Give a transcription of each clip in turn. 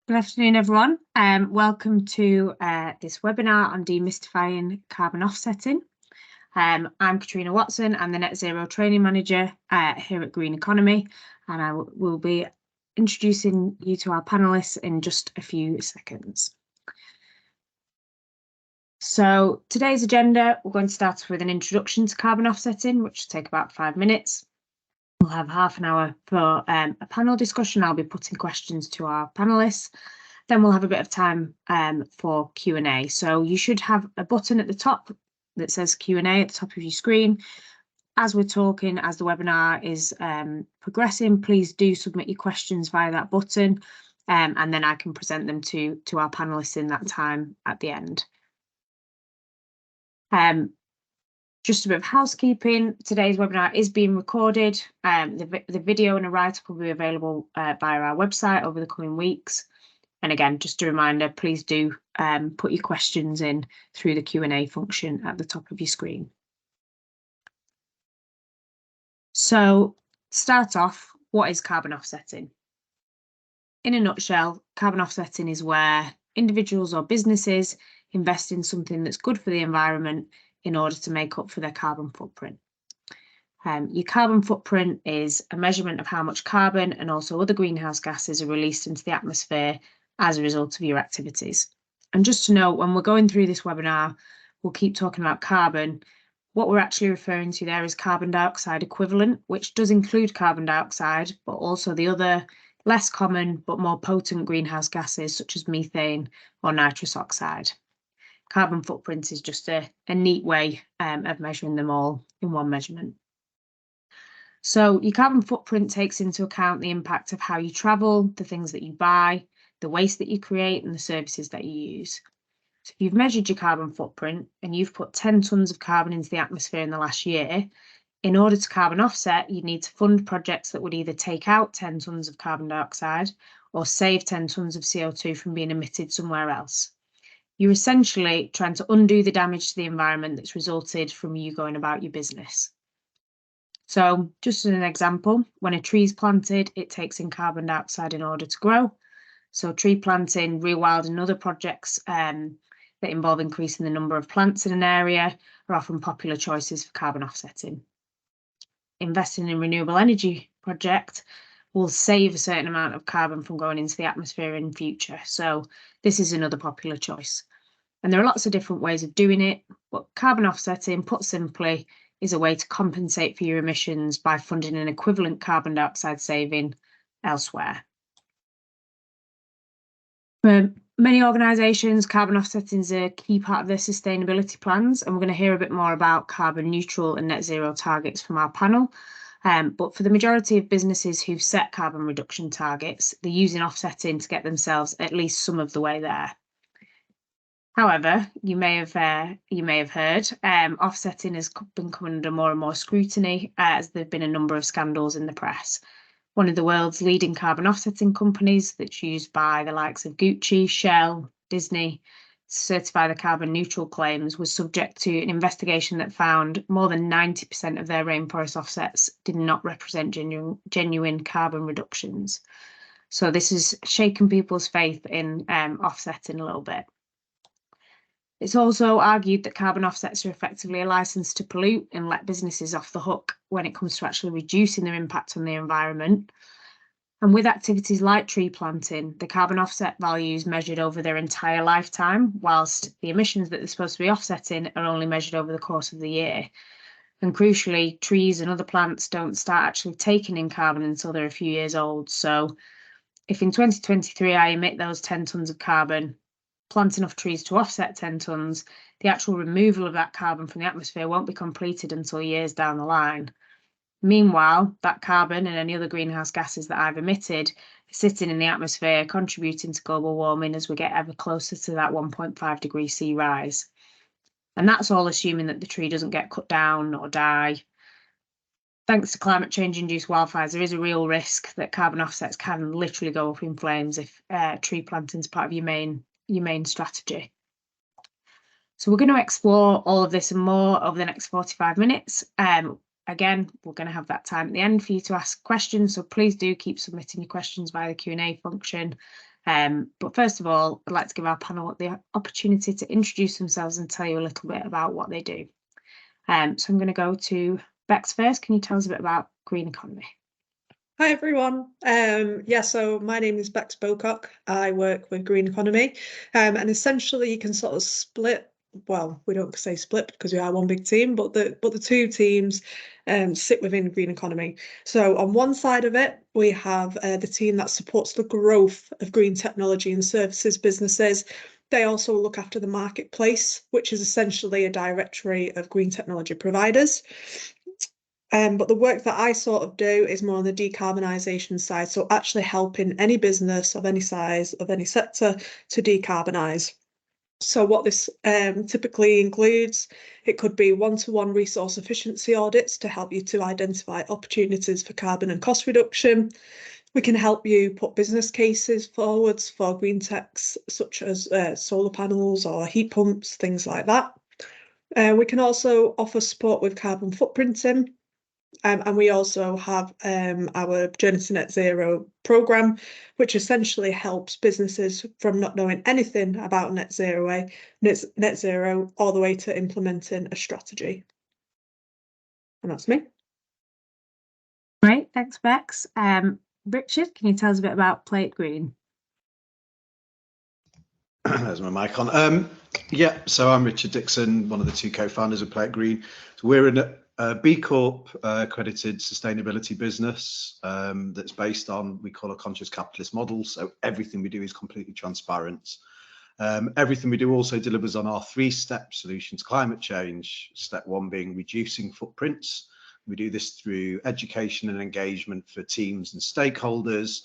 Good afternoon, everyone. Welcome to this webinar on demystifying carbon offsetting. I'm Katrina Watson. I'm the Net Zero Training Manager here at Green Economy, and I will be introducing you to our panelists in just a few seconds. So today's agenda, we're going to start with an introduction to carbon offsetting, which will take about 5 minutes. We'll have half an hour for a panel discussion. I'll be putting questions to our panelists. Then we'll have a bit of time for Q&A. So you should have a button at the top that says Q&A at the top of your screen. As we're talking, as the webinar is progressing, please do submit your questions via that button, and then I can present them to our panelists in that time at the end. Just a bit of housekeeping. Today's webinar is being recorded. The video and a write-up will be available via our website over the coming weeks. And again, just a reminder, please do put your questions in through the Q&A function at the top of your screen. So, start off, what is carbon offsetting? In a nutshell, carbon offsetting is where individuals or businesses invest in something that's good for the environment in order to make up for their carbon footprint. Your carbon footprint is a measurement of how much carbon and also other greenhouse gases are released into the atmosphere as a result of your activities. And just to note, when we're going through this webinar, we'll keep talking about carbon. What we're actually referring to there is carbon dioxide equivalent, which does include carbon dioxide, but also the other less common but more potent greenhouse gases such as methane or nitrous oxide. Carbon footprint is just a neat way of measuring them all in one measurement. So your carbon footprint takes into account the impact of how you travel, the things that you buy, the waste that you create, and the services that you use. So if you've measured your carbon footprint and you've put 10 tonnes of carbon into the atmosphere in the last year, in order to carbon offset, you need to fund projects that would either take out 10 tonnes of carbon dioxide or save 10 tonnes of CO2 from being emitted somewhere else. You're essentially trying to undo the damage to the environment that's resulted from you going about your business. So just as an example, when a tree is planted, it takes in carbon dioxide in order to grow. So tree planting, rewilding, and other projects that involve increasing the number of plants in an area are often popular choices for carbon offsetting. Investing in renewable energy project will save a certain amount of carbon from going into the atmosphere in future. So this is another popular choice. And there are lots of different ways of doing it, but carbon offsetting, put simply, is a way to compensate for your emissions by funding an equivalent carbon dioxide saving elsewhere. For many organisations, carbon offsetting is a key part of their sustainability plans, and we're going to hear a bit more about carbon neutral and net zero targets from our panel. But for the majority of businesses who've set carbon reduction targets, they're using offsetting to get themselves at least some of the way there. However, you may have heard, offsetting has been coming under more and more scrutiny as there have been a number of scandals in the press. One of the world's leading carbon offsetting companies that's used by the likes of Gucci, Shell, Disney to certify the carbon neutral claims was subject to an investigation that found more than 90% of their rainforest offsets did not represent genuine carbon reductions. So this has shaken people's faith in offsetting a little bit. It's also argued that carbon offsets are effectively a license to pollute and let businesses off the hook when it comes to actually reducing their impact on the environment. And with activities like tree planting, the carbon offset value is measured over their entire lifetime, whilst the emissions that they're supposed to be offsetting are only measured over the course of the year. And crucially, trees and other plants don't start actually taking in carbon until they're a few years old. So if in 2023 I emit those 10 tonnes of carbon, plant enough trees to offset 10 tonnes, the actual removal of that carbon from the atmosphere won't be completed until years down the line. Meanwhile, that carbon and any other greenhouse gases that I've emitted are sitting in the atmosphere, contributing to global warming as we get ever closer to that 1.5 degree C rise. And that's all assuming that the tree doesn't get cut down or die. Thanks to climate change-induced wildfires, there is a real risk that carbon offsets can literally go up in flames if tree planting is part of your main strategy. So we're going to explore all of this and more over the next 45 minutes. Again, we're going to have that time at the end for you to ask questions, so please do keep submitting your questions via the Q&A function. But first of all, I'd like to give our panel the opportunity to introduce themselves and tell you a little bit about what they do. So I'm going to go to Bex first. Can you tell us a bit about green economy? Hi everyone. So my name is Bex Bocock. I work with Green Economy, and essentially you can sort of split. Well, we don't say split because we are one big team, but the two teams sit within Green Economy. So on one side of it, we have the team that supports the growth of green technology and services businesses. They also look after the marketplace, which is essentially a directory of green technology providers. But the work that I sort of do is more on the decarbonisation side, so actually helping any business of any size, of any sector, to decarbonise. So what this typically includes, it could be one-to-one resource efficiency audits to help you to identify opportunities for carbon and cost reduction. We can help you put business cases forwards for green techs, such as solar panels or heat pumps, things like that. We can also offer support with carbon footprinting. And we also have our Journey to Net Zero programme, which essentially helps businesses from not knowing anything about net zero all the way to implementing a strategy. And that's me. Great, thanks, Bex. Richard, can you tell us a bit about Play It Green? There's my mic on. So I'm Richard Dixon, one of the two co-founders of Play It Green. So we're in a B Corp accredited sustainability business that's based on, we call a conscious capitalist model. So everything we do is completely transparent. Everything we do also delivers on our 3-step solution to climate change. Step 1 being reducing footprints. We do this through education and engagement for teams and stakeholders.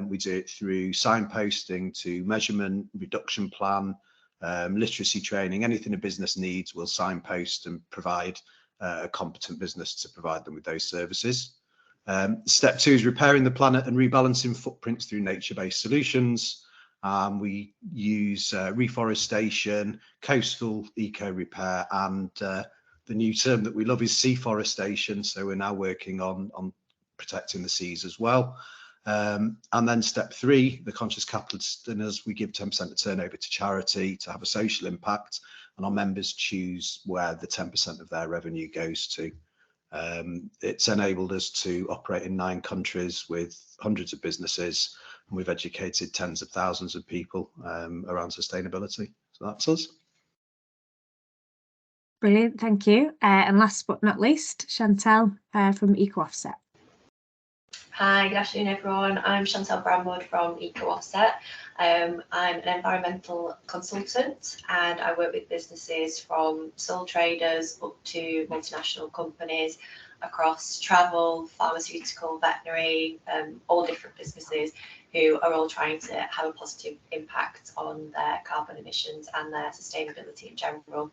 We do it through signposting to measurement, reduction plan, literacy training, anything a business needs, we'll signpost and provide a competent business to provide them with those services. Step 2 is repairing the planet and rebalancing footprints through nature-based solutions. We use reforestation, coastal eco-repair, and the new term that we love is seaforestation. So we're now working on protecting the seas as well. And then step 3, the conscious capitalist in us, we give 10% of turnover to charity to have a social impact, and our members choose where the 10% of their revenue goes to. It's enabled us to operate in 9 countries with hundreds of businesses, and we've educated tens of thousands of people around sustainability. So that's us. Brilliant, thank you. And last but not least, Chantal from Eco Offset. Hi, good afternoon everyone. I'm Chantal Bramwood from Eco Offset. I'm an environmental consultant and I work with businesses from sole traders up to multinational companies across travel, pharmaceutical, veterinary, all different businesses who are all trying to have a positive impact on their carbon emissions and their sustainability in general.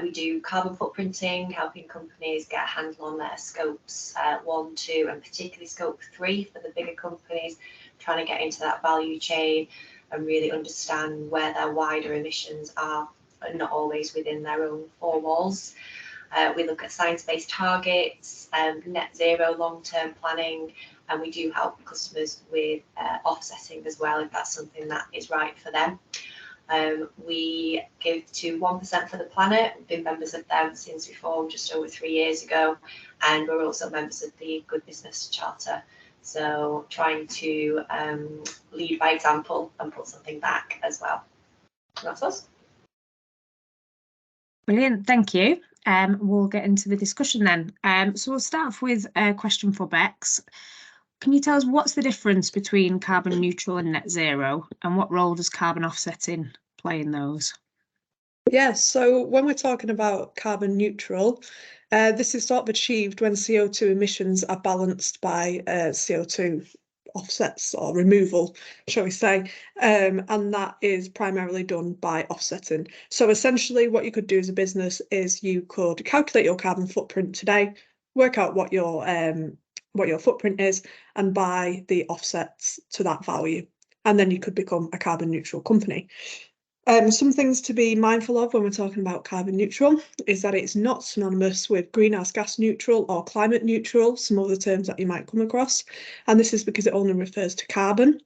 We do carbon footprinting, helping companies get a handle on their scopes 1, 2, and particularly scope 3 for the bigger companies, trying to get into that value chain and really understand where their wider emissions are, and not always within their own 4 walls. We look at science-based targets, net zero long-term planning, and we do help customers with offsetting as well if that's something that is right for them. We give to 1% for the Planet. We've been members of them since we formed just over 3 years ago, and we're also members of the Good Business Charter. So trying to lead by example and put something back as well. That's us. Brilliant, thank you. We'll get into the discussion then. So we'll start off with a question for Bex. Can you tell us what's the difference between carbon neutral and net zero, and what role does carbon offsetting play in those? Yes, so when we're talking about carbon neutral, this is sort of achieved when CO2 emissions are balanced by CO2 offsets or removal, shall we say, and that is primarily done by offsetting. So essentially what you could do as a business is you could calculate your carbon footprint today, work out what your footprint is, and buy the offsets to that value, and then you could become a carbon neutral company. Some things to be mindful of when we're talking about carbon neutral is that it's not synonymous with greenhouse gas neutral or climate neutral, some other terms that you might come across, and this is because it only refers to carbon.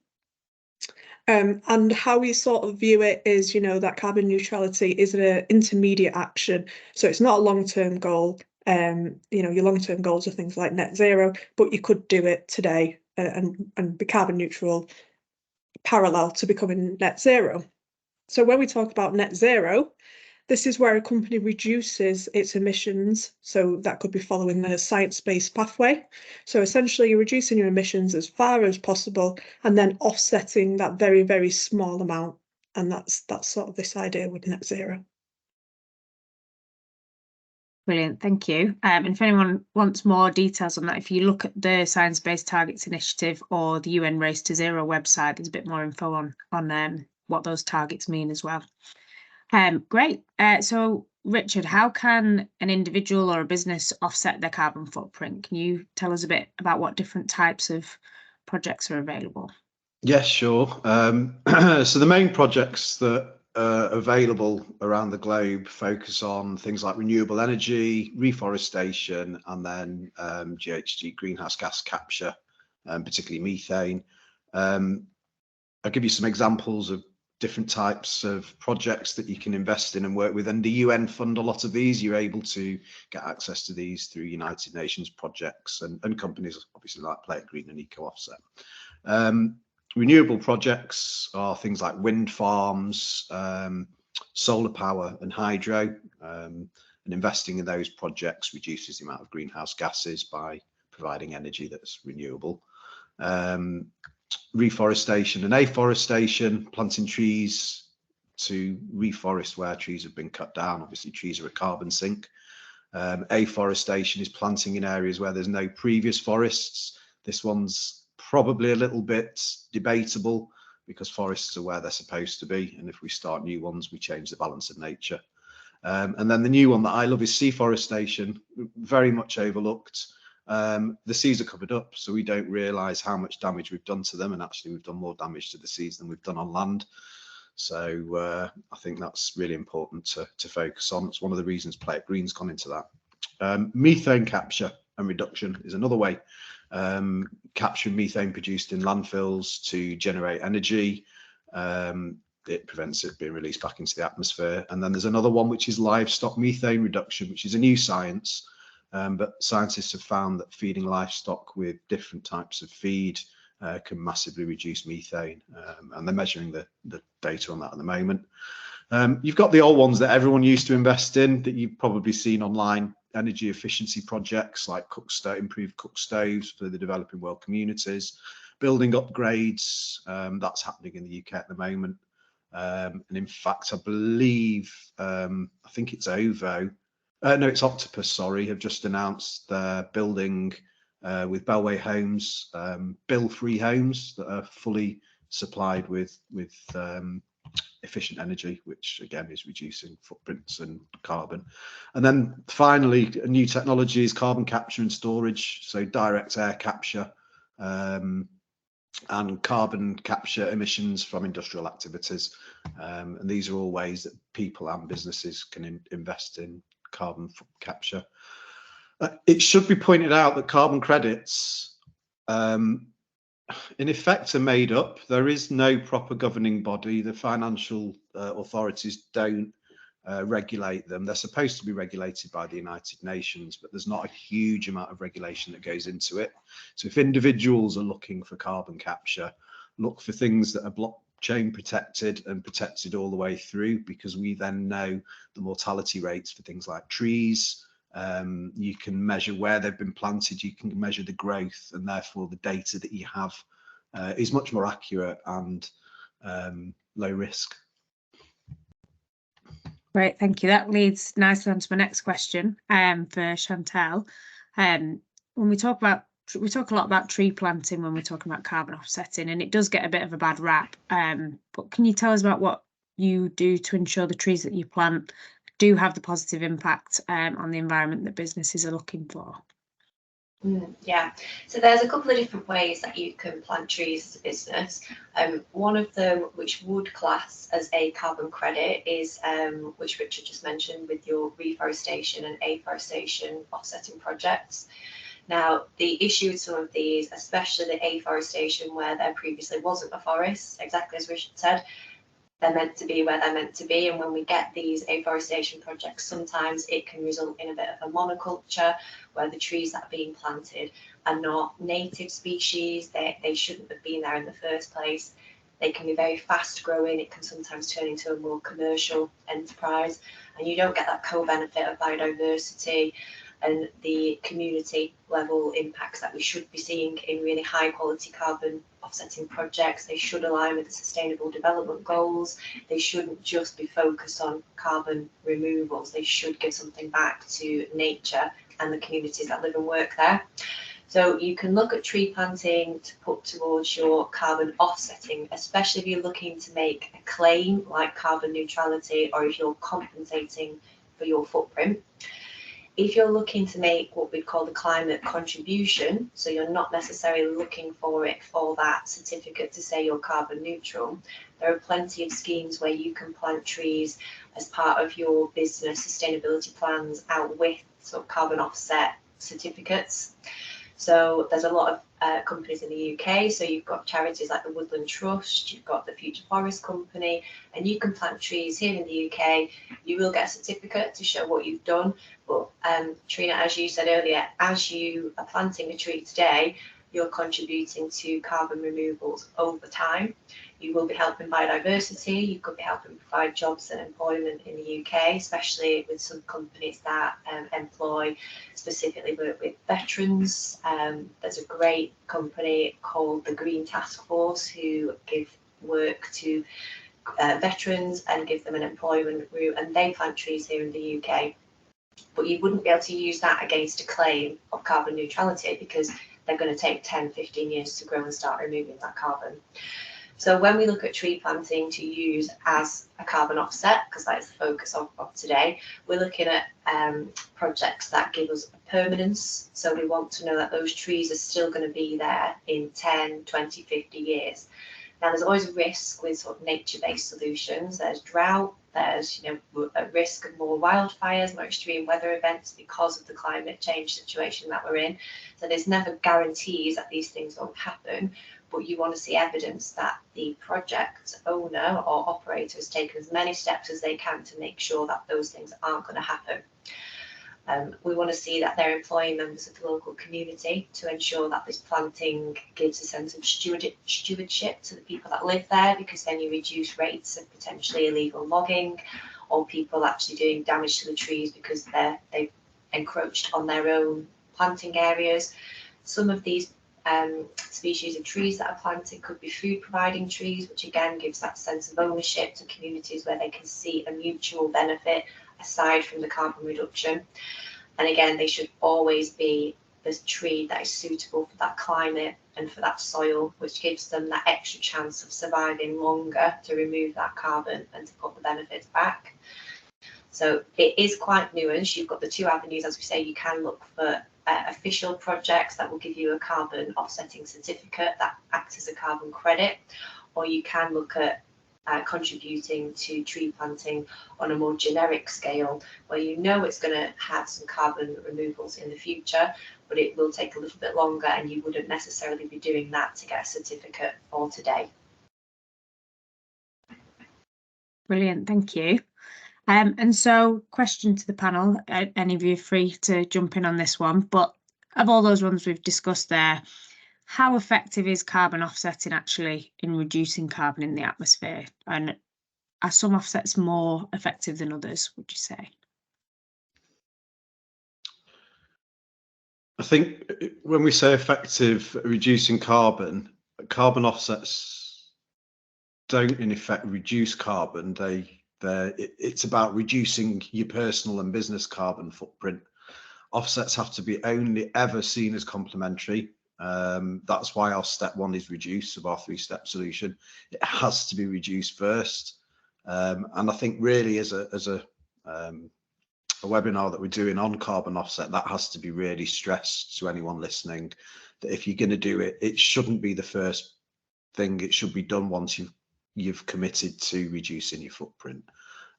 And how we sort of view it is, that carbon neutrality is an intermediate action. So it's not a long-term goal. Your long-term goals are things like net zero, but you could do it today and be carbon neutral parallel to becoming net zero. So when we talk about net zero, this is where a company reduces its emissions. So that could be following the science-based pathway. So essentially you're reducing your emissions as far as possible and then offsetting that very, very small amount. And that's sort of this idea with net zero. Brilliant, thank you. And if anyone wants more details on that, if you look at the Science Based Targets Initiative or the UN Race to Zero website, there's a bit more info on what those targets mean as well. Great. So, Richard, how can an individual or a business offset their carbon footprint? Can you tell us a bit about what different types of projects are available? Yes, sure. So the main projects that are available around the globe focus on things like renewable energy, reforestation, and then GHG, greenhouse gas capture, particularly methane. I'll give you some examples of different types of projects that you can invest in and work with, and the UN fund a lot of these. You're able to get access to these through United Nations projects and companies obviously like Play It Green and Eco Offset. Renewable projects are things like wind farms, solar power and hydro, and investing in those projects reduces the amount of greenhouse gases by providing energy that's renewable. Reforestation and afforestation, planting trees to reforest where trees have been cut down. Obviously trees are a carbon sink. Afforestation is planting in areas where there's no previous forests. This one's probably a little bit debatable because forests are where they're supposed to be, and if we start new ones we change the balance of nature. And then the new one that I love is seaforestation, very much overlooked. The seas are covered up, so we don't realise how much damage we've done to them, and actually we've done more damage to the seas than we've done on land. So I think that's really important to focus on. It's one of the reasons Play It Green's gone into that. Methane capture and reduction is another way. Capturing methane produced in landfills to generate energy. It prevents it being released back into the atmosphere. And then there's another one which is livestock methane reduction, which is a new science. But scientists have found that feeding livestock with different types of feed can massively reduce methane, and they're measuring the data on that at the moment. You've got the old ones that everyone used to invest in that you've probably seen online, energy efficiency projects like improved cook stoves for the developing world communities, building upgrades. That's happening in the UK at the moment. And in fact, I believe, I think it's OVO. No, it's Octopus, sorry, have just announced they're building with Bellway Homes, bill-free homes that are fully supplied with efficient energy, which again is reducing footprints and carbon. And then finally, a new technology is carbon capture and storage, so direct air capture and carbon capture emissions from industrial activities. And these are all ways that people and businesses can invest in carbon capture. It should be pointed out that carbon credits in effect are made up. There is no proper governing body. The financial authorities don't regulate them. They're supposed to be regulated by the United Nations, but there's not a huge amount of regulation that goes into it. So if individuals are looking for carbon capture, look for things that are blockchain protected and protected all the way through, because we then know the mortality rates for things like trees. You can measure where they've been planted, you can measure the growth, and therefore the data that you have is much more accurate and low risk. Great, thank you. That leads nicely on to my next question for Chantal. When we talk a lot about tree planting when we're talking about carbon offsetting, and it does get a bit of a bad rap. But can you tell us about what you do to ensure the trees that you plant do have the positive impact on the environment that businesses are looking for? Yeah, so there's a couple of different ways that you can plant trees as a business. One of them, which would class as a carbon credit, is which Richard just mentioned with your reforestation and afforestation offsetting projects. Now, the issue with some of these, especially the afforestation where there previously wasn't a forest, exactly as Richard said, they're meant to be where they're meant to be. And when we get these afforestation projects, sometimes it can result in a bit of a monoculture where the trees that are being planted are not native species. They shouldn't have been there in the first place. They can be very fast growing. It can sometimes turn into a more commercial enterprise, and you don't get that co-benefit of biodiversity and the community level impacts that we should be seeing in really high quality carbon offsetting projects. They should align with the sustainable development goals. They shouldn't just be focused on carbon removals. They should give something back to nature and the communities that live and work there. So you can look at tree planting to put towards your carbon offsetting, especially if you're looking to make a claim like carbon neutrality, or if you're compensating for your footprint. If you're looking to make what we call the climate contribution, so you're not necessarily looking for it for that certificate to say you're carbon neutral, there are plenty of schemes where you can plant trees as part of your business sustainability plans out with sort of carbon offset certificates. So there's a lot of companies in the UK. So you've got charities like the Woodland Trust, you've got the Future Forest Company, and you can plant trees here in the UK. You will get a certificate to show what you've done. But Trina, as you said earlier, as you are planting a tree today, you're contributing to carbon removals over time. You will be helping biodiversity. You could be helping provide jobs and employment in the UK, especially with some companies that employ, specifically work with veterans. There's a great company called the Green Task Force who give work to veterans and give them an employment route, and they plant trees here in the UK. But you wouldn't be able to use that against a claim of carbon neutrality because they're going to take 10, 15 years to grow and start removing that carbon. So when we look at tree planting to use as a carbon offset, because that is the focus of today, we're looking at projects that give us a permanence. So we want to know that those trees are still going to be there in 10, 20, 50 years. Now, there's always a risk with sort of nature-based solutions. There's drought, there's a risk of more wildfires, more extreme weather events because of the climate change situation that we're in. So there's never guarantees that these things won't happen, but you want to see evidence that the project owner or operator has taken as many steps as they can to make sure that those things aren't going to happen. We want to see that they're employing members of the local community to ensure that this planting gives a sense of stewardship to the people that live there, because then you reduce rates of potentially illegal logging or people actually doing damage to the trees because they've encroached on their own planting areas. Some of these species of trees that are planted could be food providing trees, which again gives that sense of ownership to communities where they can see a mutual benefit aside from the carbon reduction. And again, they should always be the tree that is suitable for that climate and for that soil, which gives them that extra chance of surviving longer to remove that carbon and to put the benefits back. So it is quite nuanced. You've got the two avenues, as we say. You can look for official projects that will give you a carbon offsetting certificate that acts as a carbon credit, or you can look at contributing to tree planting on a more generic scale, where you know it's going to have some carbon removals in the future, but it will take a little bit longer, and you wouldn't necessarily be doing that to get a certificate for today. Brilliant, thank you. And so, question to the panel, any of you are free to jump in on this one, but of all those ones we've discussed there, how effective is carbon offsetting actually in reducing carbon in the atmosphere? And are some offsets more effective than others, would you say? I think when we say effective at reducing carbon offsets don't in effect reduce carbon. It's about reducing your personal and business carbon footprint. Offsets have to be only ever seen as complementary. That's why our step one is reduce of our 3-step solution. It has to be reduced first. And I think really as a webinar that we're doing on carbon offset, that has to be really stressed to anyone listening, that if you're going to do it, it shouldn't be the first thing. It should be done once you've committed to reducing your footprint.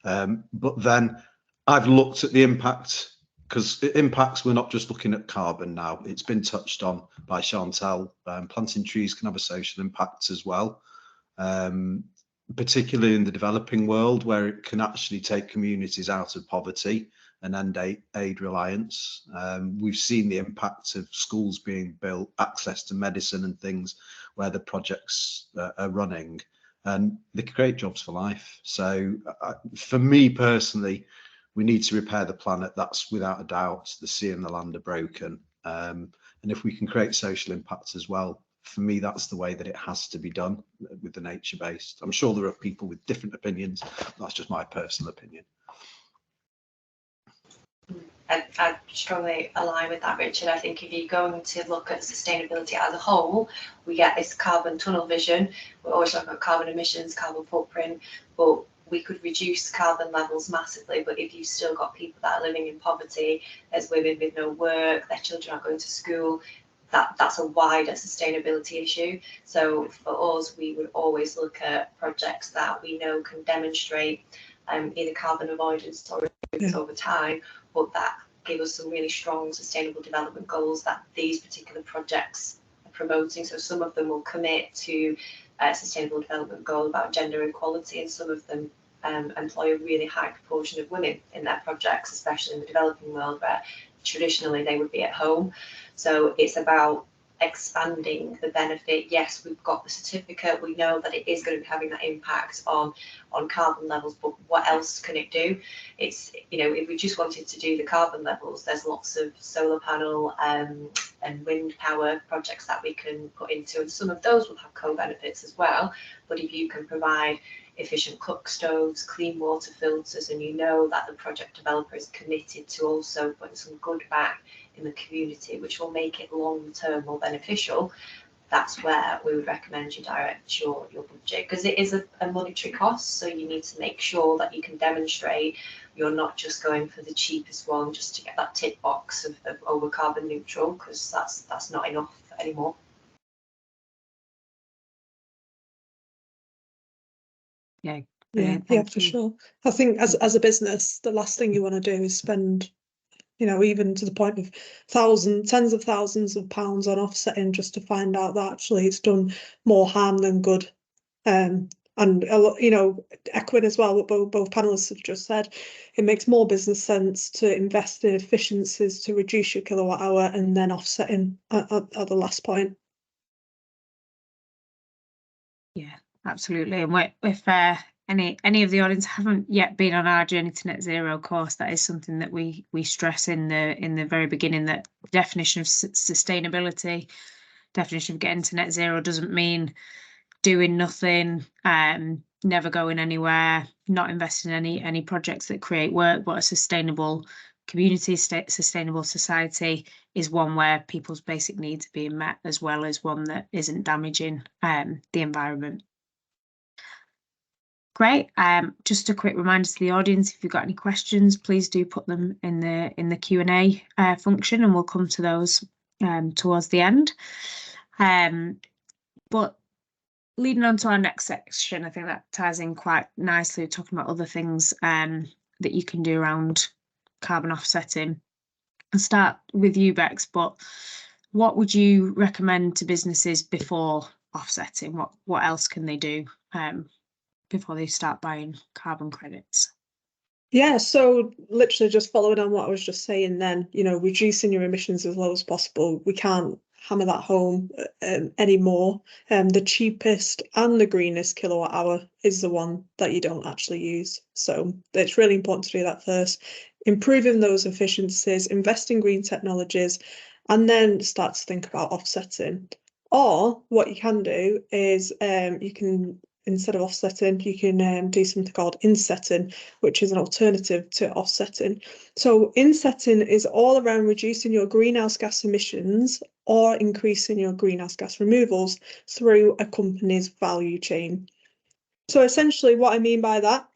But then I've looked at the impact because it impacts, we're not just looking at carbon now. It's been touched on by Chantal. Planting trees can have a social impact as well, particularly in the developing world, where it can actually take communities out of poverty and end aid reliance. We've seen the impact of schools being built, access to medicine and things where the projects are running, and they create jobs for life. So for me personally, we need to repair the planet. That's without a doubt. The sea and the land are broken. And if we can create social impacts as well, for me, that's the way that it has to be done with the nature-based. I'm sure there are people with different opinions. That's just my personal opinion. I strongly align with that, Richard. I think if you're going to look at sustainability as a whole, we get this carbon tunnel vision. We're always talking about carbon emissions, carbon footprint, but we could reduce carbon levels massively. But if you've still got people that are living in poverty, there's women with no work, their children aren't going to school, that's a wider sustainability issue. So for us, we would always look at projects that we know can demonstrate either carbon avoidance or over time, but that give us some really strong sustainable development goals that these particular projects are promoting. So some of them will commit to a sustainable development goal about gender equality, and some of them employ a really high proportion of women in their projects, especially in the developing world where traditionally they would be at home. So it's about expanding the benefit. Yes, we've got the certificate, we know that it is going to be having that impact on carbon levels, but what else can it do? It's, you know, if we just wanted to do the carbon levels, there's lots of solar panel and wind power projects that we can put into, and some of those will have co-benefits as well. But if you can provide efficient cook stoves, clean water filters, and you know that the project developer is committed to also putting some good back in the community, which will make it long-term more beneficial, that's where we would recommend you direct your budget, because it is a monetary cost. So you need to make sure that you can demonstrate you're not just going for the cheapest one just to get that tick box of over carbon neutral, because that's not enough anymore. Yeah, for sure. I think as a business, the last thing you want to do is spend, you know, even to the point of tens of thousands of pounds on offsetting just to find out that actually it's done more harm than good. And a lot, you know, echoing as well what both panelists have just said, it makes more business sense to invest in efficiencies to reduce your kilowatt hour and then offsetting at the last point. Yeah, absolutely. And if any of the audience haven't yet been on our journey to net zero course, that is something that we stress in the very beginning, that definition of sustainability, definition of getting to net zero doesn't mean doing nothing, never going anywhere, not investing in any projects that create work, but a sustainable community, sustainable society is one where people's basic needs are being met, as well as one that isn't damaging the environment. Great. Just a quick reminder to the audience, if you've got any questions, please do put them in the Q&A function, and we'll come to those towards the end. But leading on to our next section, I think that ties in quite nicely, talking about other things that you can do around carbon offsetting. I'll start with you, Bex, but what would you recommend to businesses before offsetting? What else can they do before they start buying carbon credits? Yeah, so literally just following on what I was just saying then, you know, reducing your emissions as low as possible. We can't hammer that home anymore. The cheapest and the greenest kilowatt hour is the one that you don't actually use. So it's really important to do that first. Improving those efficiencies, invest in green technologies, and then start to think about offsetting. Or what you can do is you can, instead of offsetting, you can do something called insetting, which is an alternative to offsetting. So insetting is all around reducing your greenhouse gas emissions or increasing your greenhouse gas removals through a company's value chain. So essentially what I mean by that,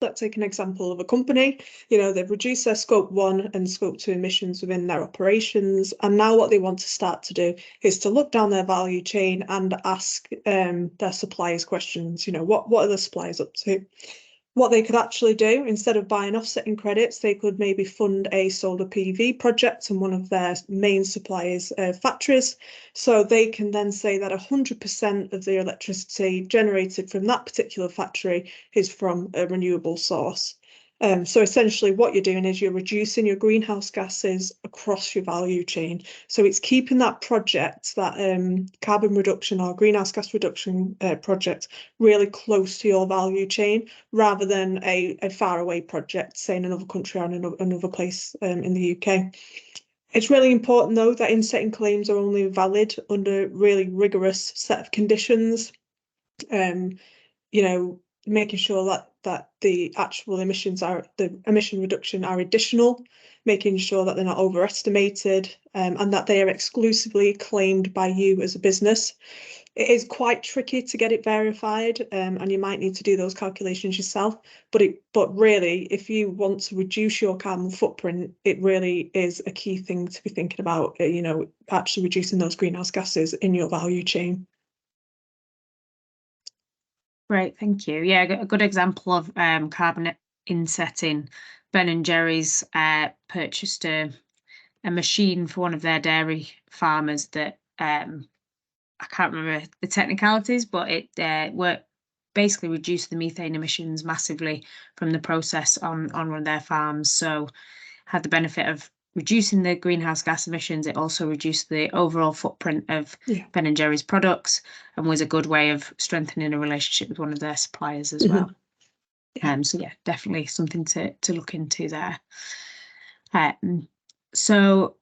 let's take an example of a company. You know, they've reduced their scope 1 and scope 2 emissions within their operations, and now what they want to start to do is to look down their value chain and ask their suppliers questions. You know, what are the suppliers up to? what they could actually do, instead of buying offsetting credits, they could maybe fund a solar PV project in one of their main suppliers' factories. So they can then say that 100% of the electricity generated from that particular factory is from a renewable source. So essentially what you're doing is you're reducing your greenhouse gases across your value chain. So it's keeping that project, that carbon reduction or greenhouse gas reduction project, really close to your value chain, rather than a faraway project, say in another country or in another place in the UK. It's really important, though, that insetting claims are only valid under really rigorous set of conditions. You know, making sure that the actual emission reduction are additional, making sure that they're not overestimated, and that they are exclusively claimed by you as a business. It is quite tricky to get it verified, and you might need to do those calculations yourself. But really, if you want to reduce your carbon footprint, it really is a key thing to be thinking about. You know, actually reducing those greenhouse gases in your value chain. Great, thank you. Yeah, a good example of carbon insetting. Ben and Jerry's purchased a machine for one of their dairy farmers that I can't remember the technicalities, but it basically reduced the methane emissions massively from the process on one of their farms. So had the benefit of reducing the greenhouse gas emissions. It also reduced the overall footprint of Ben and Jerry's products, and was a good way of strengthening a relationship with one of their suppliers as well. So yeah, definitely something to look into there. So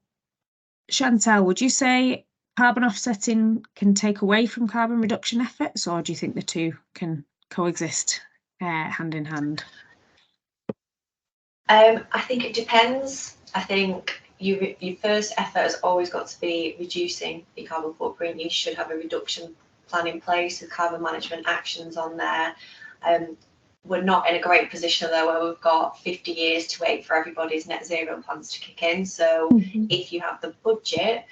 Chantal, would you say carbon offsetting can take away from carbon reduction efforts, or do you think the two can coexist hand in hand? I think it depends. I think your first effort has always got to be reducing your carbon footprint. You should have a reduction plan in place with carbon management actions on there. We're not in a great position though, where we've got 50 years to wait for everybody's net zero plans to kick in. So if you have the budget,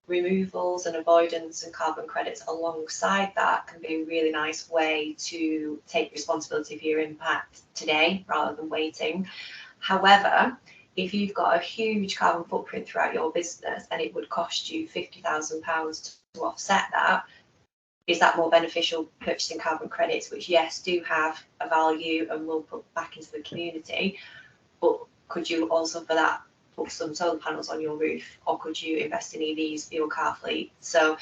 removals and avoidance and carbon credits alongside that can be a really nice way to take responsibility for your impact today rather than waiting. However, if you've got a huge carbon footprint throughout your business and it would cost you £50,000 to offset that, is that more beneficial purchasing carbon credits, which yes, do have a value and will put back into the community, but could you also for that put some solar panels on your roof, or could you invest in EVs for your car fleet? So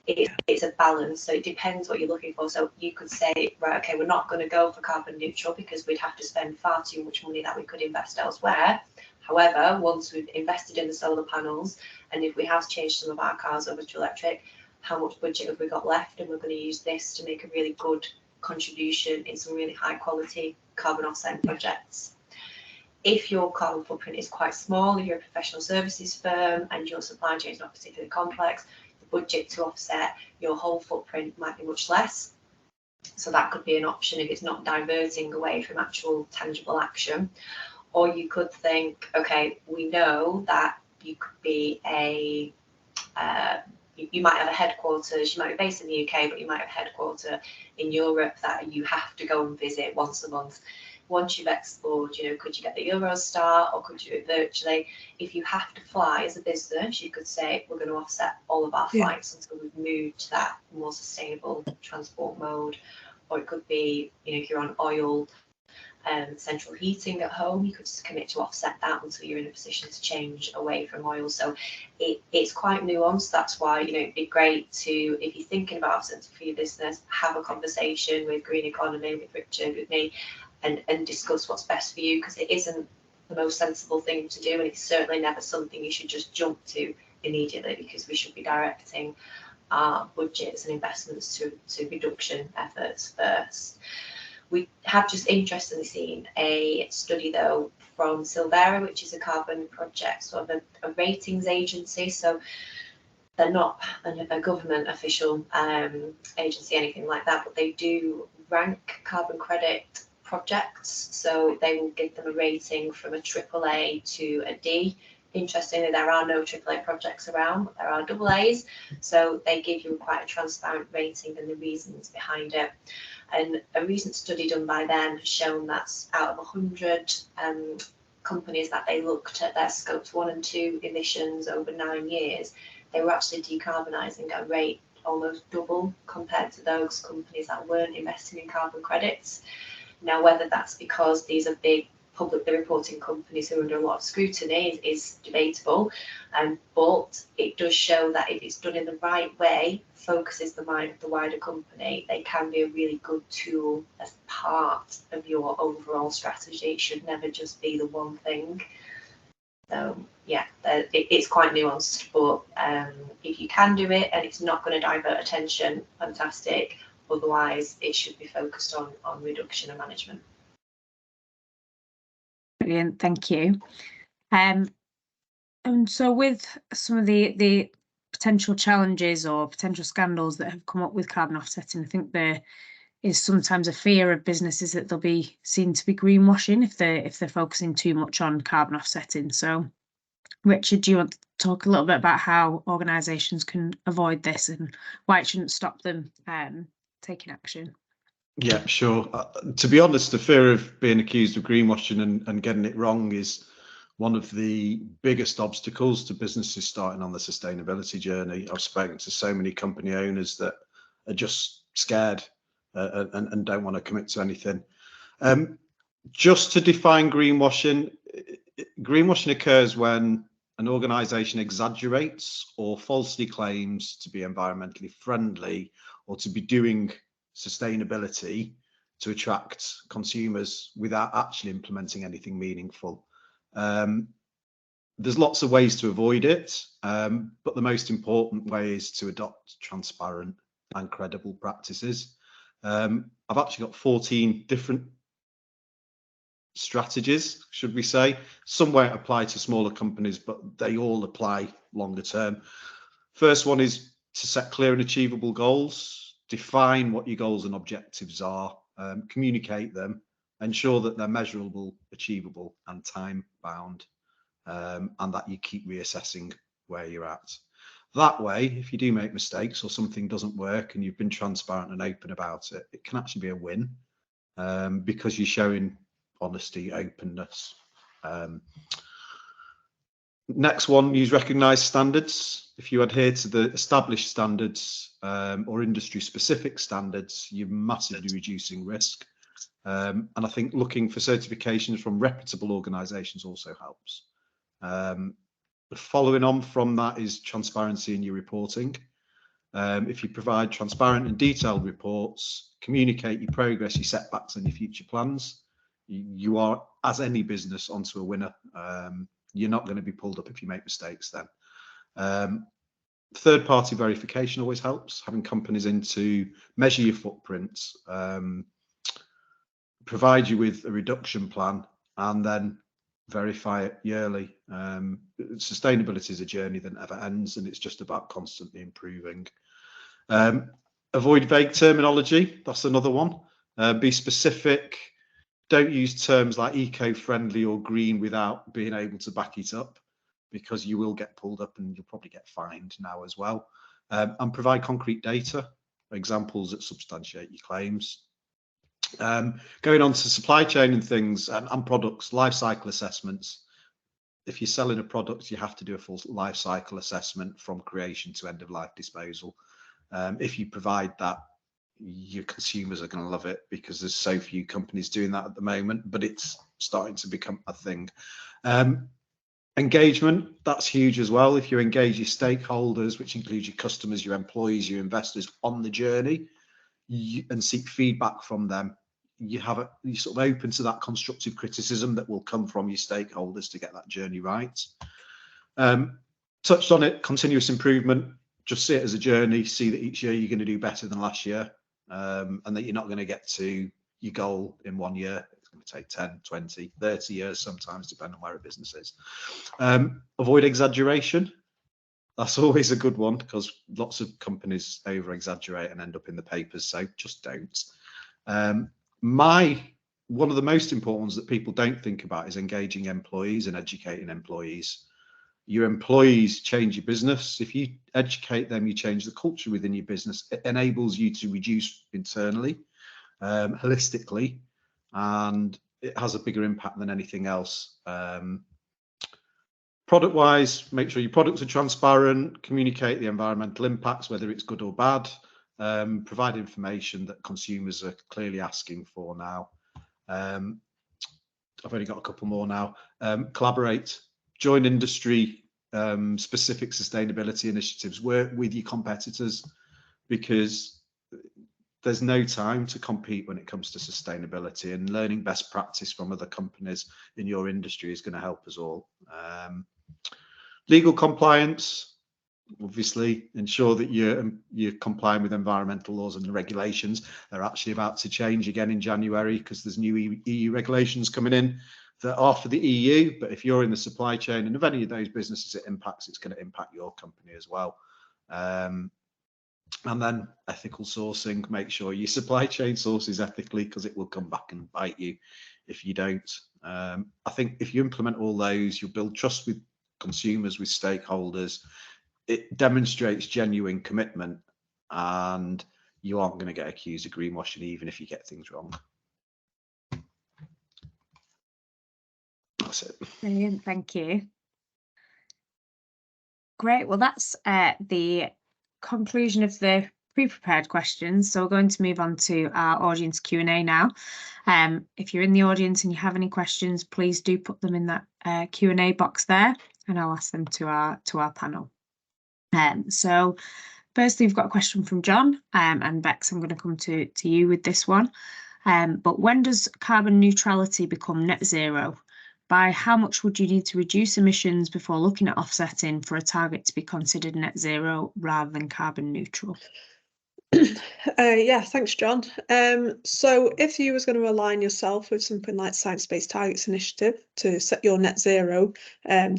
it's a balance. So it depends what you're looking for. So you could say, right, okay, we're not going to go for carbon neutral because we'd have to spend far too much money that we could invest elsewhere. However, once we've invested in the solar panels, and if we have changed some of our cars over to electric, how much budget have we got left? And we're going to use this to make a really good contribution in some really high quality carbon offsetting projects. If your carbon footprint is quite small, if you're a professional services firm and your supply chain is not particularly complex, the budget to offset your whole footprint might be much less. So that could be an option if it's not diverting away from actual tangible action. Or you could think, okay, we know that you could be you might have a headquarters, you might be based in the UK, but you might have a headquarter in Europe that you have to go and visit once a month. Once you've explored, you know, could you get the Eurostar or could you do it virtually? If you have to fly as a business, you could say we're going to offset all of our flights until we've moved to that more sustainable transport mode. Or it could be, you know, if you're on oil central heating at home, you could just commit to offset that until you're in a position to change away from oil. So it's quite nuanced. That's why, you know, it'd be great to, if you're thinking about offsetting for your business, have a conversation with Green Economy, with Richard, with me, and discuss what's best for you, because it isn't the most sensible thing to do, and it's certainly never something you should just jump to immediately, because we should be directing our budgets and investments to reduction efforts first. We have just interestingly seen a study though from Silvera, which is a carbon project, sort of a ratings agency. So they're not a government official agency, anything like that, but they do rank carbon credit projects. So they will give them a rating from a AAA to a D Interestingly, there are no AAA projects around, but there are AA's, so they give you quite a transparent rating and the reasons behind it. And a recent study done by them has shown that out of 100 companies that they looked at their scopes 1 and 2 emissions over 9 years, they were actually decarbonising at a rate almost double compared to those companies that weren't investing in carbon credits. Now, whether that's because these are big publicly reporting companies who are under a lot of scrutiny is debatable, but it does show that if it's done in the right way, focuses the mind of the wider company, they can be a really good tool as part of your overall strategy. It should never just be the one thing. So yeah, it's quite nuanced, but if you can do it and it's not going to divert attention, fantastic. Otherwise, it should be focused on reduction and management. Brilliant, thank you. And so with some of the potential challenges or potential scandals that have come up with carbon offsetting, I think there is sometimes a fear of businesses that they'll be seen to be greenwashing if they're focusing too much on carbon offsetting. So Richard, do you want to talk a little bit about how organisations can avoid this and why it shouldn't stop them taking action? Yeah, sure. To be honest, the fear of being accused of greenwashing and getting it wrong is one of the biggest obstacles to businesses starting on the sustainability journey. I've spoken to so many company owners that are just scared and don't want to commit to anything. Just to define greenwashing, greenwashing occurs when an organisation exaggerates or falsely claims to be environmentally friendly or to be doing sustainability to attract consumers without actually implementing anything meaningful. There's lots of ways to avoid it, but the most important way is to adopt transparent and credible practices. I've actually got 14 different strategies, should we say. Some won't apply to smaller companies, but they all apply longer term. First one is to set clear and achievable goals. Define what your goals and objectives are, communicate them, ensure that they're measurable, achievable and time bound, and that you keep reassessing where you're at. That way, if you do make mistakes or something doesn't work and you've been transparent and open about it, it can actually be a win, because you're showing honesty, openness. Next one, use recognised standards. If you adhere to the established standards or industry specific standards, you're massively reducing risk. And I think looking for certifications from reputable organisations also helps. Following on from that is transparency in your reporting. If you provide transparent and detailed reports, communicate your progress, your setbacks and your future plans, you are, as any business, onto a winner. You're not going to be pulled up if you make mistakes then. Third-party verification always helps, having companies in to measure your footprint, provide you with a reduction plan and then verify it yearly. Sustainability is a journey that never ends and it's just about constantly improving. Avoid vague terminology, that's another one. Be specific. Don't use terms like eco-friendly or green without being able to back it up, because you will get pulled up and you'll probably get fined now as well. And provide concrete data, examples that substantiate your claims. Going on to supply chain and things and products, life cycle assessments. If you're selling a product, you have to do a full life cycle assessment from creation to end of life disposal. If you provide that, your consumers are going to love it, because there's so few companies doing that at the moment, but it's starting to become a thing. Engagement, that's huge as well. If you engage your stakeholders, which includes your customers, your employees, your investors, on the journey, and seek feedback from them, you're sort of open to that constructive criticism that will come from your stakeholders to get that journey right. Touched on it, continuous improvement. Just see it as a journey, see that each year you're going to do better than last year, and that you're not going to get to your goal in 1 year. It's going to take 10, 20, 30 years sometimes, depending on where a business is. Avoid exaggeration. That's always a good one, because lots of companies over exaggerate and end up in the papers, so just don't. One of the most important ones that people don't think about is engaging employees and educating employees. Your employees change your business. If you educate them, you change the culture within your business. It enables you to reduce internally, holistically, and it has a bigger impact than anything else. Product wise, make sure your products are transparent, communicate the environmental impacts, whether it's good or bad, provide information that consumers are clearly asking for now. I've only got a couple more now. Collaborate, join industry specific sustainability initiatives, work with your competitors, because there's no time to compete when it comes to sustainability, and learning best practice from other companies in your industry is going to help us all. Legal compliance, obviously ensure that you're complying with environmental laws and regulations. They're actually about to change again in January, because there's new EU regulations coming in that are for the EU, but if you're in the supply chain and of any of those businesses it impacts, it's going to impact your company as well. And then ethical sourcing, make sure your supply chain sources ethically, because it will come back and bite you if you don't. I think if you implement all those, you'll build trust with consumers, with stakeholders. It demonstrates genuine commitment, and you aren't going to get accused of greenwashing even if you get things wrong. That's it. Brilliant, thank you. Great, well that's the conclusion of the pre-prepared questions. So we're going to move on to our audience Q&A now. If you're in the audience and you have any questions, please do put them in that Q&A box there, and I'll ask them to our panel. So firstly, we've got a question from John, and Bex, I'm going to come to you with this one. But when does carbon neutrality become net zero? By how much would you need to reduce emissions before looking at offsetting for a target to be considered net zero rather than carbon neutral? Yeah, thanks, John. So if you was going to align yourself with something like Science-Based Targets Initiative to set your net zero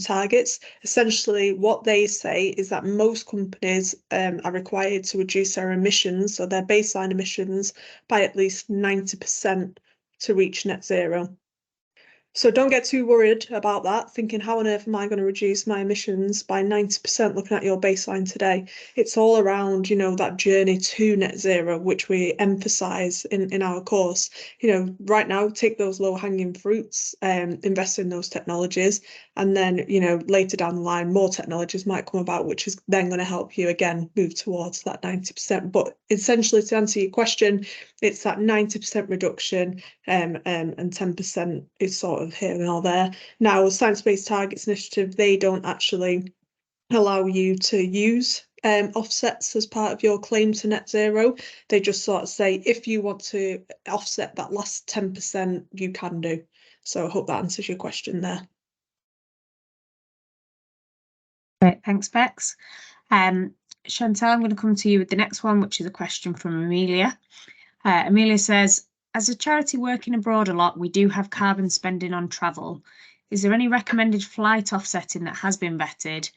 targets, essentially what they say is that most companies are required to reduce their emissions, so their baseline emissions, by at least 90% to reach net zero. So don't get too worried about that, thinking how on earth am I going to reduce my emissions by 90% looking at your baseline today. It's all around, you know, that journey to net zero, which we emphasize in our course. You know, right now, take those low-hanging fruits, invest in those technologies, and then, you know, later down the line, more technologies might come about, which is then going to help you again move towards that 90%. But essentially, to answer your question, it's that 90% reduction, and 10% is sort of here and all there. Now, Science-Based Targets Initiative, they don't actually allow you to use offsets as part of your claim to net zero. They just sort of say, if you want to offset that last 10%, you can do. So I hope that answers your question there. Great, thanks, Bex. Chantal, I'm going to come to you with the next one, which is a question from Amelia. Amelia says, as a charity working abroad a lot, we do have carbon spending on travel. Is there any recommended flight offsetting that has been vetted?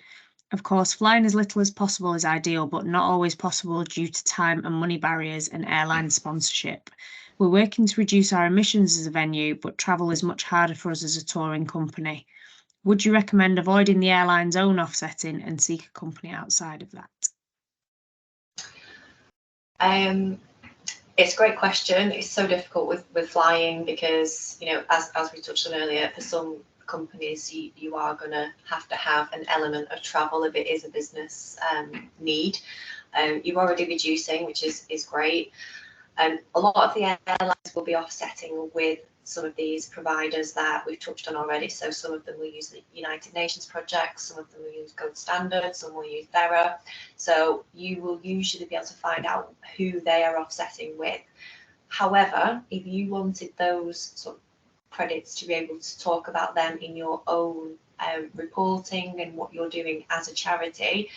Of course, flying as little as possible is ideal, but not always possible due to time and money barriers and airline sponsorship. We're working to reduce our emissions as a venue, but travel is much harder for us as a touring company. Would you recommend avoiding the airline's own offsetting and seek a company outside of that? It's a great question. It's so difficult with flying because, you know, as we touched on earlier, for some companies you are going to have an element of travel if it is a business need. You're already reducing, which is great. A lot of the airlines will be offsetting with some of these providers that we've touched on already. So some of them will use the United Nations projects, some of them will use Gold Standard, some will use Vera. So you will usually be able to find out who they are offsetting with. However, if you wanted those sort of credits to be able to talk about them in your own reporting and what you're doing as a charity,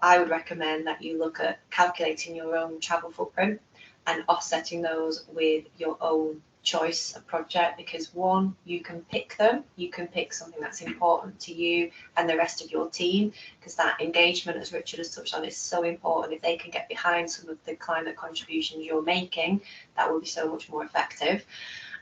I would recommend that you look at calculating your own travel footprint and offsetting those with your own choice of project, because one, you can pick them, you can pick something that's important to you and the rest of your team, because that engagement, as Richard has touched on, is so important. If they can get behind some of the climate contributions you're making, that will be so much more effective.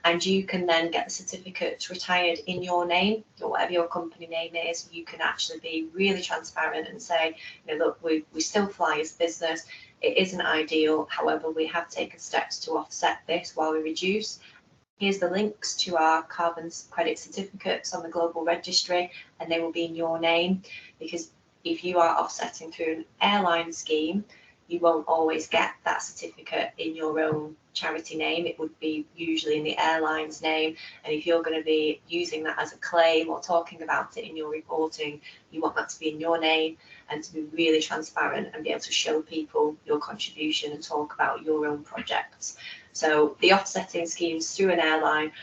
and you can then get the certificates retired in your name, or whatever your company name is. You can actually be really transparent and say, you know, look, we still fly as a business. It isn't ideal. However, we have taken steps to offset this while we reduce. Here's the links to our carbon credit certificates on the global registry, and they will be in your name, because if you are offsetting through an airline scheme, you won't always get that certificate in your own charity name. It would be usually in the airline's name. And if you're going to be using that as a claim or talking about it in your reporting, you want that to be in your name and to be really transparent and be able to show people your contribution and talk about your own projects. So the offsetting schemes through an airline,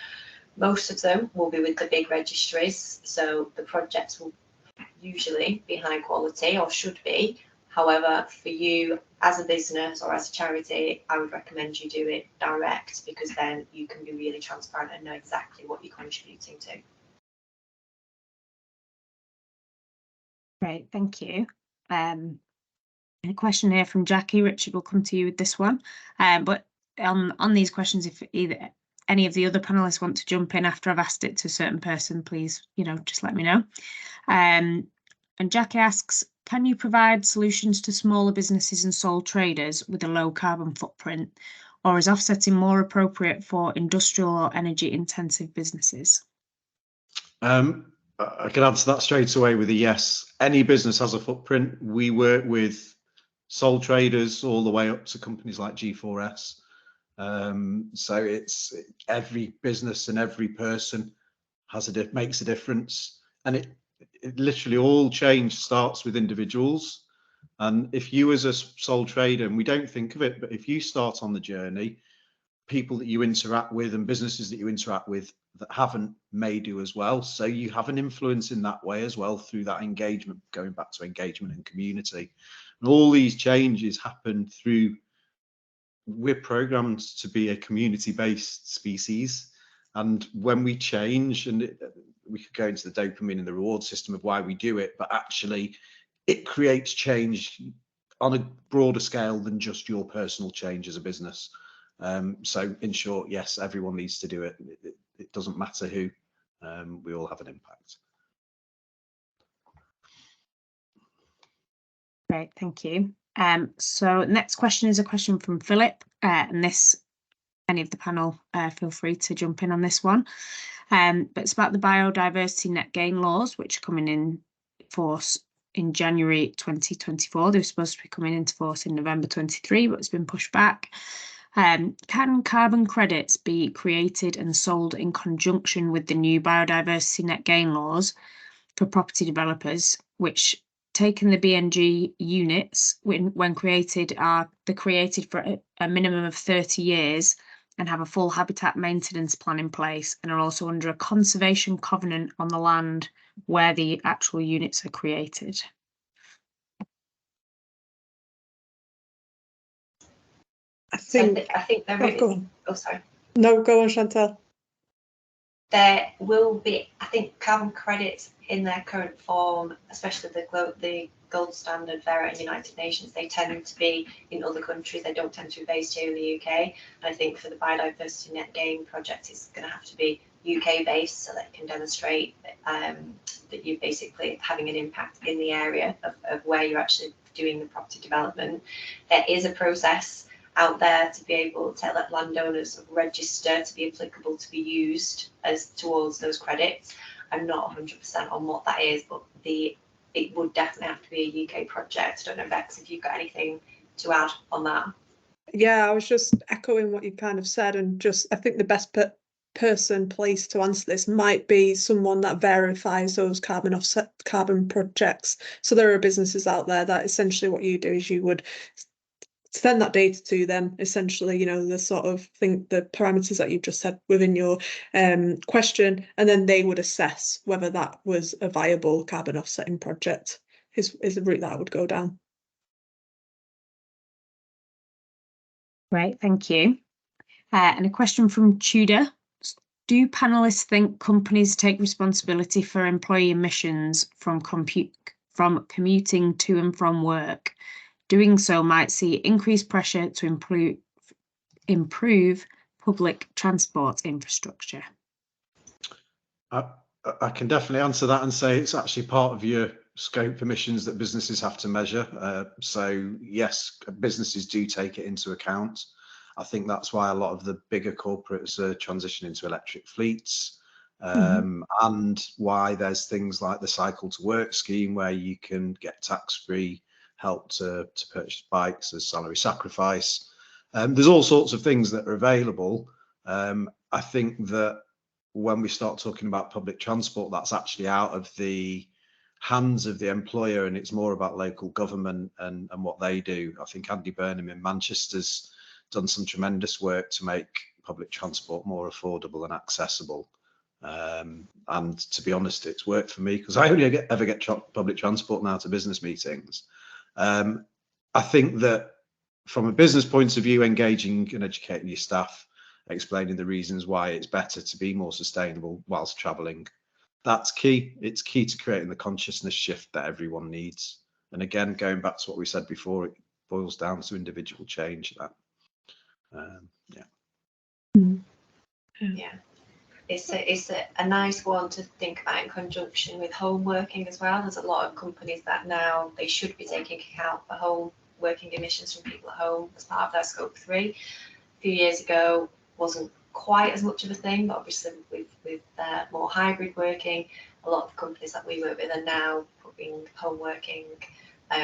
most of them will be with the big registries. So the projects will usually be high quality, or should be. However, for you as a business or as a charity, I would recommend you do it direct, because then you can be really transparent and know exactly what you're contributing to. Great, thank you. A question here from Jackie. Richard, will come to you with this one. But on these questions, if either any of the other panelists want to jump in after I've asked it to a certain person, please, just let me know. And Jackie asks, can you provide solutions to smaller businesses and sole traders with a low carbon footprint, or is offsetting more appropriate for industrial or energy intensive businesses? I can answer that straight away with a yes. Any business has a footprint. We work with sole traders all the way up to companies like G4S. So it's every business and every person makes a difference, and it literally all change starts with individuals. And if you as a sole trader, and we don't think of it, but if you start on the journey, people that you interact with and businesses that you interact with that haven't may do as well. So you have an influence in that way as well through that engagement, going back to engagement and community. And all these changes happen through, we're programmed to be a community-based species. And when we change, and we could go into the dopamine and the reward system of why we do it, but actually it creates change on a broader scale than just your personal change as a business. So in short, yes, everyone needs to do it. It doesn't matter who, we all have an impact. Great, thank you. So next question is a question from Philip, and any of the panel feel free to jump in on this one. But it's about the biodiversity net gain laws, which are coming in force in January 2024. They were supposed to be coming into force in November 23, but it's been pushed back. Can carbon credits be created and sold in conjunction with the new biodiversity net gain laws for property developers, which, taking the BNG units when created, they're created for a minimum of 30 years and have a full habitat maintenance plan in place, and are also under a conservation covenant on the land where the actual units are created? I think there is. Go on. Oh, sorry. No, go on, Chantal. There will be, I think, carbon credits in their current form, especially the gold standard VERA in the United Nations, they tend to be in other countries. They don't tend to be based here in the UK. And I think for the biodiversity net gain project, it's going to have to be UK based, so that it can demonstrate that you're basically having an impact in the area of where you're actually doing the property development. There is a process out there to be able to let landowners register to be applicable to be used as towards those credits. I'm not 100% on what that is, but it would definitely have to be a UK project. I don't know, Bex, if you've got anything to add on that. Yeah, I was just echoing what you kind of said, and I think the best person placed to answer this might be someone that verifies those carbon projects. So there are businesses out there that essentially what you do is you would send that data to them, essentially, the sort of the parameters that you've just said within your question, and then they would assess whether that was a viable carbon offsetting project is the route that I would go down. Great, thank you. And a question from Tudor. Do panelists think companies take responsibility for employee emissions from commuting to and from work? Doing so might see increased pressure to improve public transport infrastructure? I can definitely answer that and say it's actually part of your scope emissions that businesses have to measure. So yes, businesses do take it into account. I think that's why a lot of the bigger corporates are transitioning to electric fleets, and why there's things like the cycle to work scheme where you can get tax-free help to purchase bikes as salary sacrifice. There's all sorts of things that are available. I think that when we start talking about public transport, that's actually out of the hands of the employer, and it's more about local government and what they do. I think Andy Burnham in Manchester's done some tremendous work to make public transport more affordable and accessible. And to be honest, it's worked for me because I only ever get public transport now to business meetings. I think that from a business point of view, engaging and educating your staff, explaining the reasons why it's better to be more sustainable whilst travelling, that's key. It's key to creating the consciousness shift that everyone needs. And again, going back to what we said before, it boils down to individual change. That yeah, it's a nice one to think about in conjunction with home working as well. There's a lot of companies that now they should be taking account for home working emissions from people at home as part of their scope 3. A few years ago wasn't quite as much of a thing, but obviously with more hybrid working, a lot of companies that we work with are now putting home working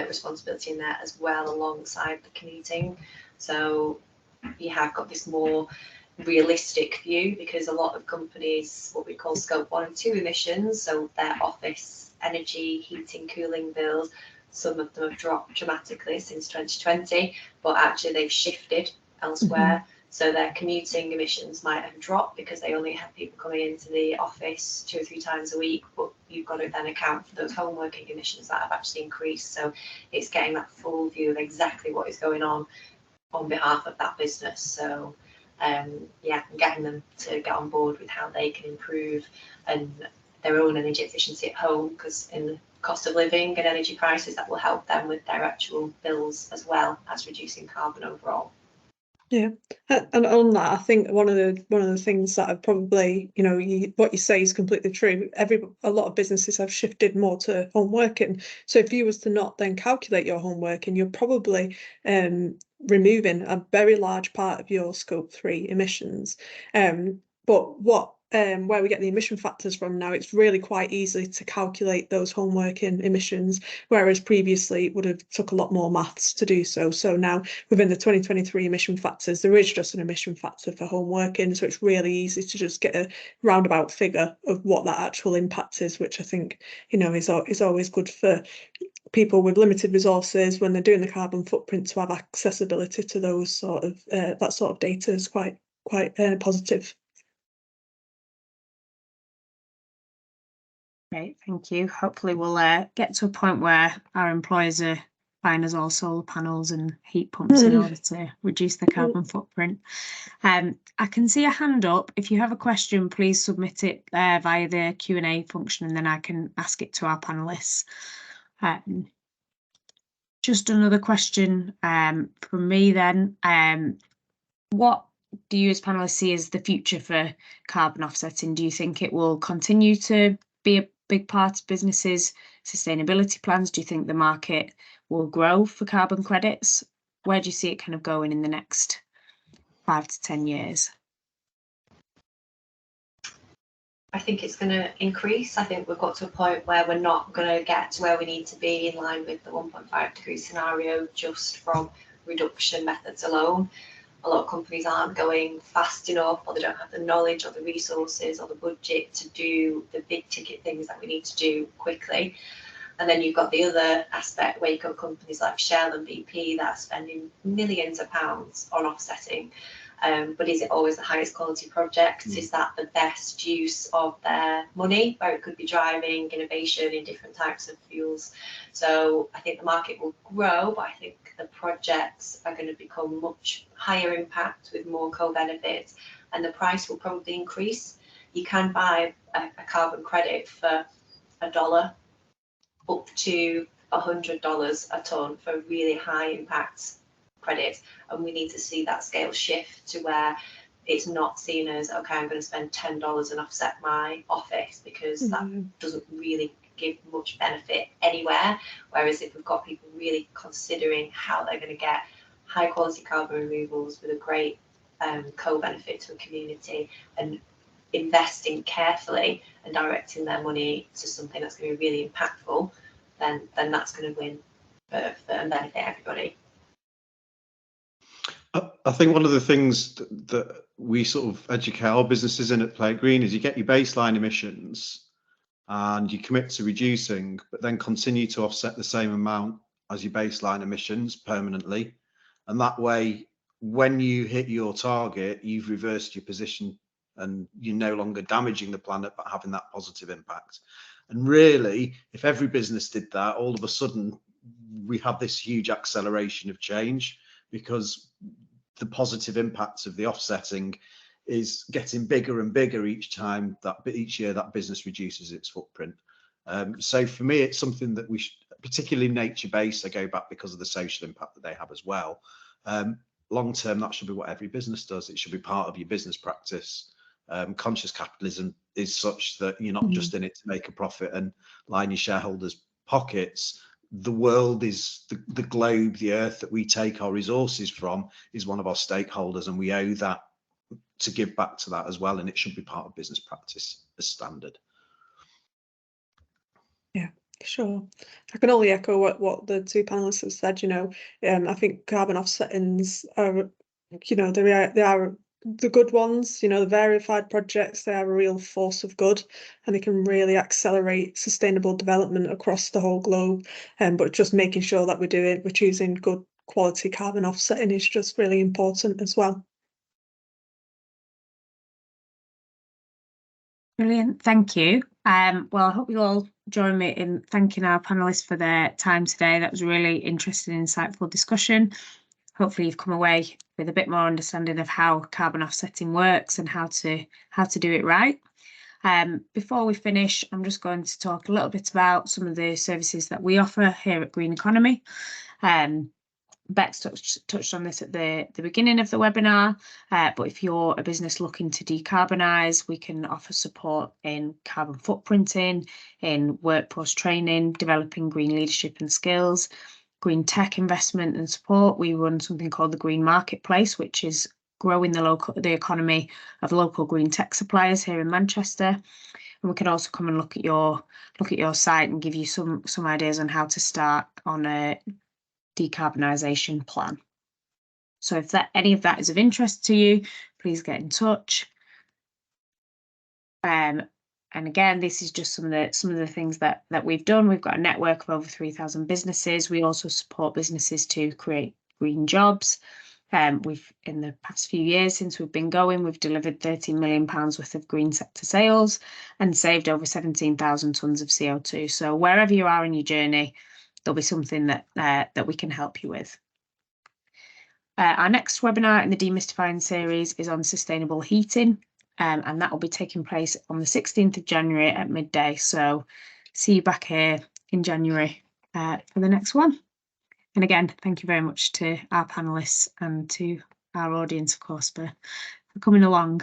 responsibility in there as well alongside the commuting. So you have got this more realistic view, because a lot of companies, what we call scope 1 and 2 emissions, so their office energy, heating, cooling bills, some of them have dropped dramatically since 2020, but actually they've shifted elsewhere. So their commuting emissions might have dropped because they only have people coming into the office 2 or 3 times a week, but you've got to then account for those home working emissions that have actually increased. So it's getting that full view of exactly what is going on behalf of that business. So yeah, getting them to get on board with how they can improve and their own energy efficiency at home, because in the cost of living and energy prices, that will help them with their actual bills as well as reducing carbon overall. Yeah, and on that, I think one of the things that I've probably, what you say is completely true. A lot of businesses have shifted more to home working. So if you was to not then calculate your home working, you're probably removing a very large part of your scope 3 emissions. But where we get the emission factors from now, it's really quite easy to calculate those home working emissions, whereas previously it would have took a lot more maths to do so. So now within the 2023 emission factors, there is just an emission factor for home working. So it's really easy to just get a roundabout figure of what that actual impact is, which I think, is always good for people with limited resources when they're doing the carbon footprint, to have accessibility to those that sort of data is quite positive. Great, thank you. Hopefully we'll get to a point where our employers are buying us all solar panels and heat pumps in order to reduce the carbon footprint. I can see a hand up. If you have a question, please submit it via the Q&A function, and then I can ask it to our panelists. Just another question from me then. What do you as panelists see as the future for carbon offsetting? Do you think it will continue to be a big part of businesses' sustainability plans? Do you think the market will grow for carbon credits? Where do you see it kind of going in the next 5 to 10 years? I think it's going to increase. I think we've got to a point where we're not going to get to where we need to be in line with the 1.5 degree scenario just from reduction methods alone. A lot of companies aren't going fast enough, or they don't have the knowledge or the resources or the budget to do the big ticket things that we need to do quickly. And then you've got the other aspect where you've got companies like Shell and BP that are spending millions of pounds on offsetting. But is it always the highest quality project? Is that the best use of their money, where it could be driving innovation in different types of fuels? So I think the market will grow, but I think the projects are going to become much higher impact with more co-benefits, and the price will probably increase. You can buy a carbon credit for $1 up to $100 a tonne for really high impact credits, and we need to see that scale shift to where it's not seen as, okay, I'm going to spend $10 and offset my office, because that doesn't really give much benefit anywhere. Whereas if we've got people really considering how they're going to get high quality carbon removals with a great co-benefit to a community, and investing carefully and directing their money to something that's going to be really impactful, then that's going to win and benefit everybody. I think one of the things that we sort of educate our businesses in at Play Green is you get your baseline emissions and you commit to reducing, but then continue to offset the same amount as your baseline emissions permanently. And that way, when you hit your target, you've reversed your position and you're no longer damaging the planet, but having that positive impact. And really, if every business did that, all of a sudden, we have this huge acceleration of change, because the positive impacts of the offsetting is getting bigger and bigger each year that business reduces its footprint. So for me, it's something that we should, particularly nature-based, I go back because of the social impact that they have as well. Long term, that should be what every business does. It should be part of your business practice. Conscious capitalism is such that you're not just in it to make a profit and line your shareholders' pockets. The world is the globe, the earth that we take our resources from is one of our stakeholders, and we owe that to give back to that as well, and it should be part of business practice as standard. Yeah, sure. I can only echo what the two panelists have said. You know, I think carbon offsettings are, you know, they are the good ones. You know, the verified projects, they are a real force of good, and they can really accelerate sustainable development across the whole globe. But just making sure that we're choosing good quality carbon offsetting is just really important as well. Brilliant, thank you. Well, I hope you all join me in thanking our panelists for their time today. That was a really interesting, insightful discussion. Hopefully you've come away with a bit more understanding of how carbon offsetting works and how to do it right. Before we finish, I'm just going to talk a little bit about some of the services that we offer here at Green Economy. Bex touched on this at the beginning of the webinar, but if you're a business looking to decarbonise, we can offer support in carbon footprinting, in workforce training, developing green leadership and skills, green tech investment and support. We run something called the Green Marketplace, which is growing the economy of local green tech suppliers here in Manchester. And we can also come and look at your site and give you some ideas on how to start on a decarbonisation plan. So if any of that is of interest to you, please get in touch. And again, this is just some of the things that we've done. We've got a network of over 3,000 businesses. We also support businesses to create green jobs. We've, in the past few years since we've been going, we've delivered £13 million worth of green sector sales and saved over 17,000 tonnes of CO2. So wherever you are in your journey, there'll be something that we can help you with. Our next webinar in the Demystifying series is on sustainable heating, and that will be taking place on the 16th of January at midday. So see you back here in January for the next one. And again, thank you very much to our panelists and to our audience, of course, for coming along.